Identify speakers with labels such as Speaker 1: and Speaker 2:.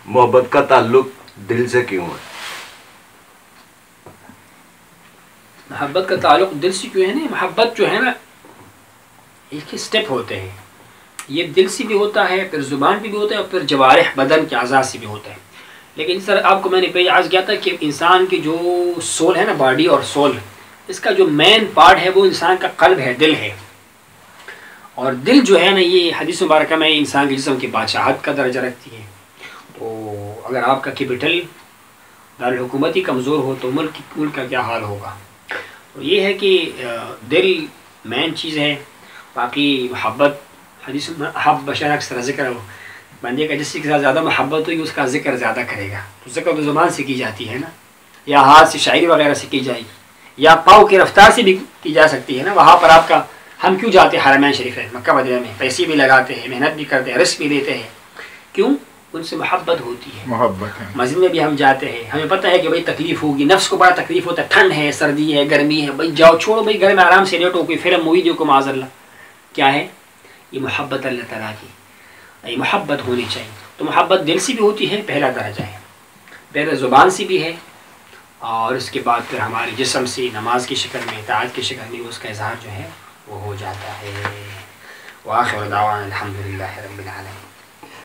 Speaker 1: محبت کا تعلق دل سے کیوں ہے؟
Speaker 2: محبت کا تعلق دل سے کیوں ہے نا؟ محبت جو ہے نا ایک اسٹیپ ہوتے ہیں، یہ دل سے بھی ہوتا ہے، پھر زبان بھی ہوتا ہے، اور پھر جوارح بدن کے اعضاء سے بھی ہوتا ہے. لیکن اس طرح آپ کو میں نے پہلے عرض کیا تھا کہ انسان کی جو سول ہے نا، باڈی اور سول، اس کا جو مین پارٹ ہے وہ انسان کا قلب ہے، دل ہے. اور دل جو ہے نا یہ حدیث مبارکہ میں انسان کے جسم کی بادشاہت کا درجہ رکھتی ہے. تو اگر آپ کا کیپٹل دارالحکومت ہی کمزور ہو تو ملک کا کیا حال ہوگا. تو یہ ہے کہ دل مین چیز ہے. باقی محبت حدیث حب بشر اکثر ذکر ہو، بندے کا جس کے ساتھ زیادہ محبت ہوگی اس کا ذکر زیادہ کرے گا. تو ذکر تو زبان سے کی جاتی ہے نا، یا ہاتھ سے شاعری وغیرہ سے کی جائے گی، یا پاؤں کی رفتار سے بھی کی جا سکتی ہے نا. وہاں پر آپ کا ہم کیوں جاتے ہیں حرمین شریف ہے مکہ مدینہ میں، پیسے بھی لگاتے ہیں، محنت بھی کرتے ہیں، رزق بھی دیتے ہیں. کیوں؟ ان سے محبت ہوتی ہے.
Speaker 3: محبت ہے.
Speaker 2: مسجد میں بھی ہم جاتے ہیں، ہمیں پتہ ہے کہ بھائی تکلیف ہوگی، نفس کو بڑا تکلیف ہوتا ہے، ٹھنڈ ہے، سردی ہے، گرمی ہے، بھائی جاؤ چھوڑو بھائی گھر میں آرام سے لیٹو، کوئی فلم مووی دیکھو معاذ اللہ. کیا ہے یہ؟ محبت اللہ تعالیٰ کی، یہ محبت ہونی چاہیے. تو محبت دل سے بھی ہوتی ہے، پہلا درجہ ہے، پہلے زبان سے بھی ہے، اور اس کے بعد پھر ہمارے جسم سے نماز کی شکل میں، اطاعت کی شکل میں اس کا اظہار جو ہے وہ ہو جاتا ہے. وآخر دعوانا الحمدللہ رب العالمین.